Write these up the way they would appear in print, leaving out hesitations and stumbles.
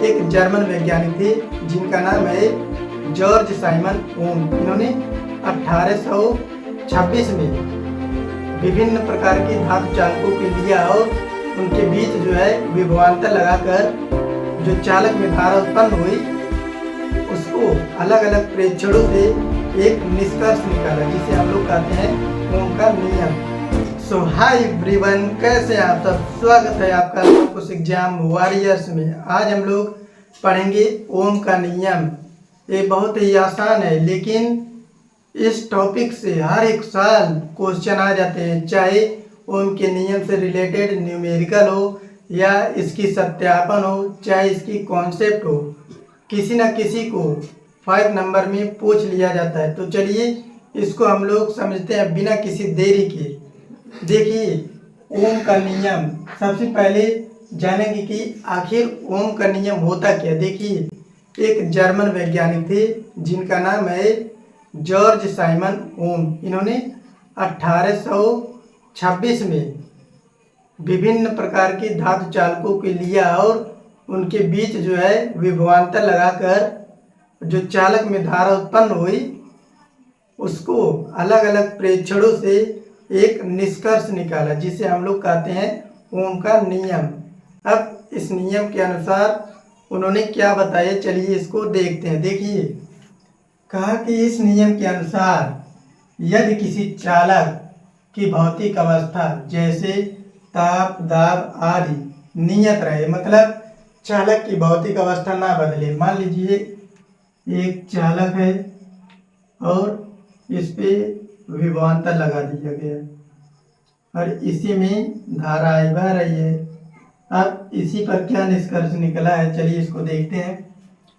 एक जर्मन वैज्ञानिक थे जिनका नाम है जॉर्ज साइमन ओम। इन्होंने 1826 में विभिन्न प्रकार के धातु चालकों के लिया और उनके बीच जो है विभवांतर लगाकर जो चालक में धारा उत्पन्न हुई उसको अलग अलग प्रेक्षणों से एक निष्कर्ष निकाला जिसे हम लोग कहते हैं ओम का नियम। सो हाय एवरीवन, कैसे आप सब? स्वागत है आपका कुछ एग्जाम वॉरियर्स में। आज हम लोग पढ़ेंगे ओम का नियम। ये बहुत ही आसान है, लेकिन इस टॉपिक से हर एक साल क्वेश्चन आ जाते हैं, चाहे ओम के नियम से रिलेटेड न्यूमेरिकल हो या इसकी सत्यापन हो, चाहे इसकी कॉन्सेप्ट हो, किसी न किसी को 5 नंबर में पूछ लिया जाता है। तो चलिए इसको हम लोग समझते हैं बिना किसी देरी के। देखिए ओम का नियम, सबसे पहले जानेंगे कि आखिर ओम का नियम होता क्या। देखिए एक जर्मन वैज्ञानिक थे जिनका नाम है जॉर्ज साइमन ओम। इन्होंने 1826 में विभिन्न प्रकार के धातु चालकों के लिया और उनके बीच जो है विभवांतर लगाकर जो चालक में धारा उत्पन्न हुई उसको अलग अलग प्रेक्षणों से एक निष्कर्ष निकाला जिसे हम लोग कहते हैं ओम का नियम। अब इस नियम के अनुसार उन्होंने क्या बताया, चलिए इसको देखते हैं। देखिए कहा कि इस नियम के अनुसार यदि किसी चालक की भौतिक अवस्था जैसे ताप, दाब आदि नियत रहे, मतलब चालक की भौतिक अवस्था ना बदले। मान लीजिए एक चालक है और इस पे विभवांतर लगा दिया गया और इसी में धारा आई बह रही है। अब इसी पर क्या निष्कर्ष निकला है, चलिए इसको देखते हैं।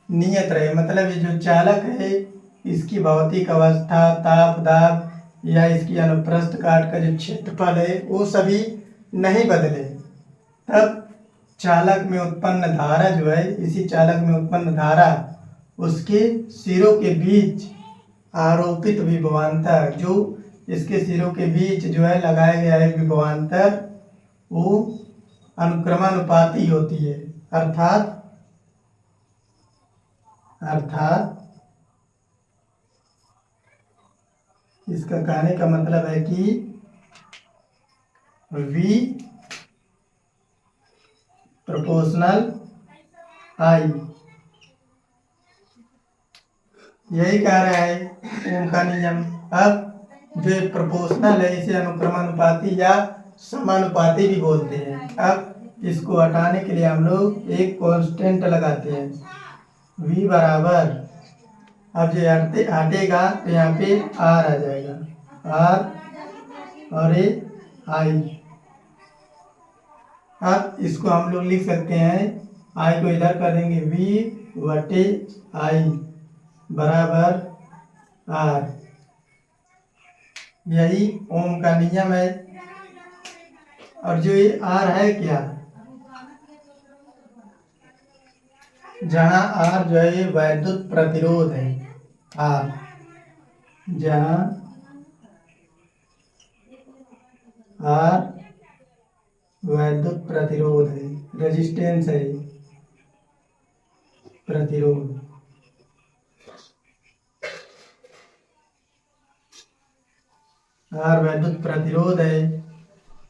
नियत रहे मतलब ये जो चालक है इसकी भौतिक अवस्था, ताप, दाब या इसकी अनुप्रस्थ काट का जो क्षेत्रफल है वो सभी नहीं बदले। तब चालक में उत्पन्न धारा जो है, इसी चालक में उत्पन्न धारा उसके सिरों के बीच आरोपित विभवांतर, जो इसके सिरों के बीच जो है लगाया गया है विभवांतर, वो अनुक्रमानुपाती होती है। अर्थात इसका कहने का मतलब है कि V प्रोपोर्शनल I, यही कह रहा है ओम का नियम। अब जो प्रोपोर्शनल है इसे अनुक्रमानुपाती या समानुपाती भी बोलते हैं। अब इसको हटाने के लिए हम लोग एक कांस्टेंट लगाते हैं, V बराबर, अब जो हटेगा तो यहाँ पे R आ जाएगा, R और ये I। अब इसको हम लोग लिख सकते हैं, I को इधर कर देंगे, V/I बराबर R। यही ओम का नियम है। और जो ये R है क्या, जहाँ R जो है वैद्युत प्रतिरोध है, R जहाँ R वैद्युत प्रतिरोध है, रेजिस्टेंस है, प्रतिरोध। R वैद्युत प्रतिरोध है,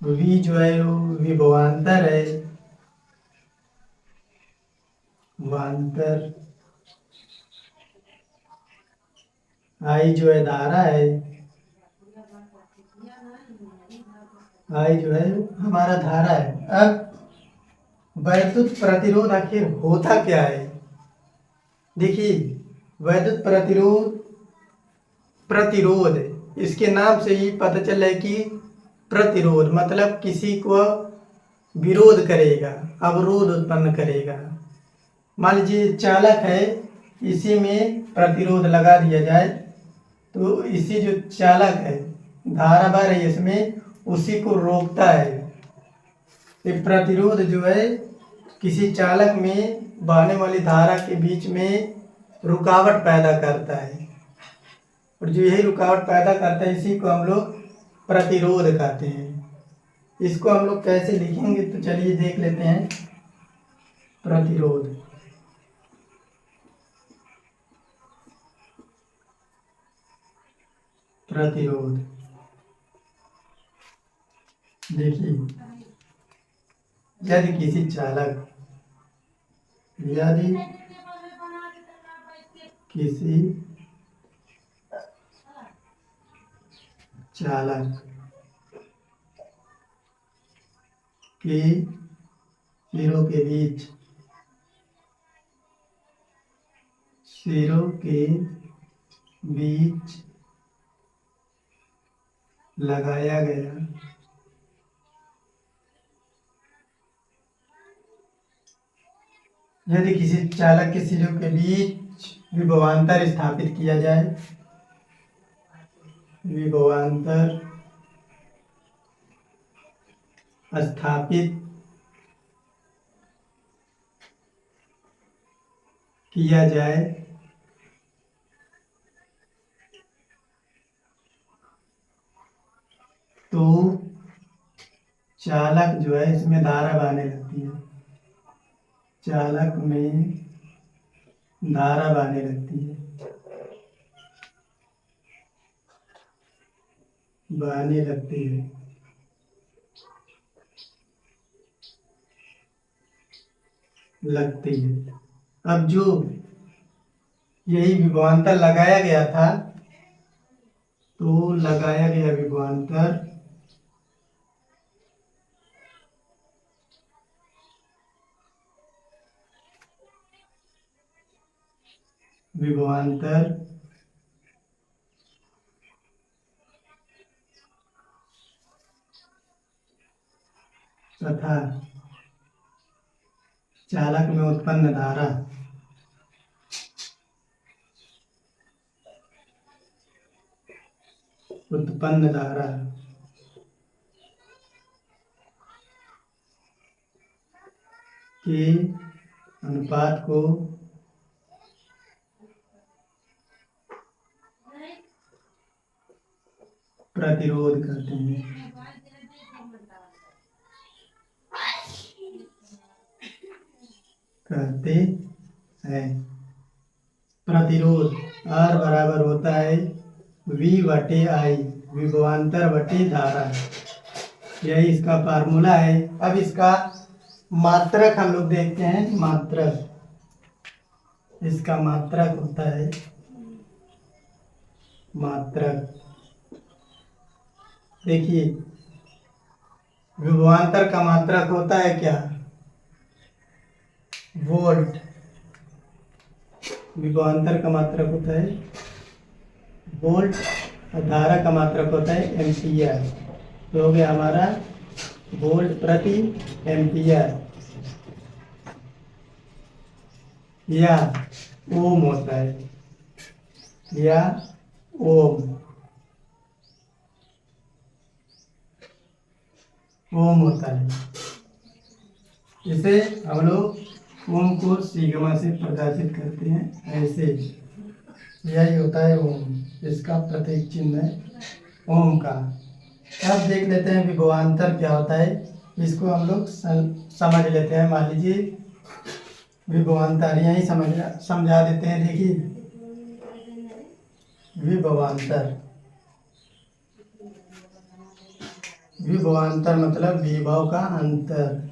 V जो है वो विभवांतर है, विभवांतर, I जो है धारा है, I जो है हमारा धारा है। अब वैद्युत प्रतिरोध आखिर होता क्या है। देखिए वैद्युत प्रतिरोध इसके नाम से ही पता चल रहा है कि प्रतिरोध मतलब किसी को विरोध करेगा, अवरोध उत्पन्न करेगा। मान लीजिए चालक है, इसी में प्रतिरोध लगा दिया जाए तो इसी जो चालक है धारा बह रही है इसमें, उसी को रोकता है। ये प्रतिरोध जो है किसी चालक में बहने वाली धारा के बीच में रुकावट पैदा करता है, और जो यही रुकावट पैदा करता है इसी को हम लोग प्रतिरोध कहते हैं। इसको हम लोग कैसे लिखेंगे तो चलिए देख लेते हैं। प्रतिरोध प्रतिरोध। देखिए, यदि किसी चालक यदि किसी चालक के सिरों के बीच लगाया गया यदि किसी चालक के सिरों के बीच विभवांतर स्थापित किया जाए, विभवांतर स्थापित किया जाए तो चालक जो है इसमें धारा बहने लगती है, चालक में धारा बहने लगती है, बहने लगती है। अब जो यही विभवांतर लगाया गया था, तो लगाया गया विभवांतर तथा चालक में उत्पन्न धारा के अनुपात को प्रतिरोध कहते हैं। प्रतिरोध R बराबर होता है V/I, विभवांतर बटे धारा। यही इसका फार्मूला है। अब इसका मात्रक हम लोग देखते हैं। मात्रक, इसका मात्रक होता है मात्रक। देखिए, विभवांतर का मात्रक होता है क्या? वोल्ट। विभवांतर का मात्रक होता है वोल्ट और धारा का मात्रक होता है एम्पियर। तो हो गया हमारा वोल्ट प्रति एम्पियर या ओम होता है, या ओम होता है। इसे हम लोग ओम को सिग्मा से प्रकाशित करते हैं, ऐसे। यही होता है ओम, इसका प्रतीक चिन्ह है ओम का। अब देख लेते हैं विभवांतर क्या होता है। इसको हम लोग समझ लेते हैं। मान लीजिए विभवांतर यही समझा देते हैं। देखिए, विभवांतर मतलब विभव का अंतर।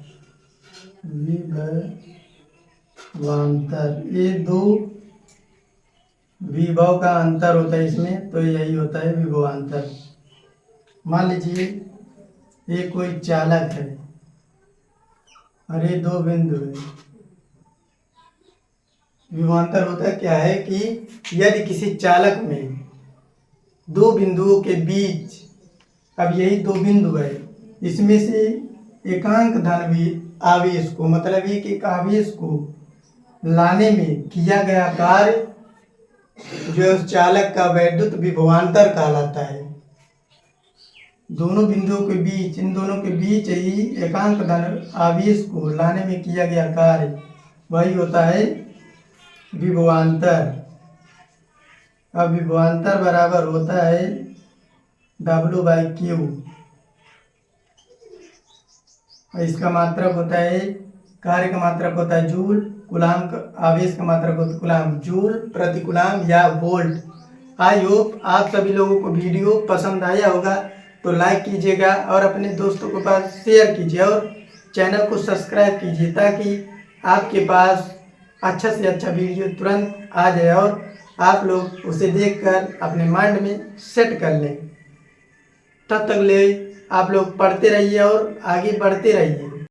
विभवांतर, ये दो विभव का अंतर होता है इसमें, तो यही होता है विभवांतर। मान लीजिए ये कोई चालक है और ये दो बिंदु है। विभवांतर होता क्या है कि यदि किसी चालक में दो बिंदुओं के बीच, अब यही दो बिंदु है, इसमें से एकांक धन आवेश को, मतलब एक आवेश को लाने में किया गया कार्य जो उस चालक का वैद्युत विभवांतर कहलाता है। दोनों बिंदुओं के बीच, इन दोनों के बीच ही एकांक धन आवेश को लाने में किया गया कार्य, वही होता है विभवांतर। अब विभवांतर बराबर होता है W/Q। इसका मात्रक होता है, कार्य का मात्रक होता है जूल, कूलाम का आवेश का मात्रक होता है कूलाम। जूल प्रति कूलाम या वोल्ट आई होप आप सभी लोगों को वीडियो पसंद आया होगा, तो लाइक कीजिएगा और अपने दोस्तों के पास शेयर कीजिए और चैनल को सब्सक्राइब कीजिए ताकि आपके पास अच्छा से अच्छा वीडियो तुरंत आ जाए और आप लोग उसे देखकर अपने माइंड में सेट कर लें। तब तक ले आप लोग पढ़ते रहिए और आगे बढ़ते रहिए।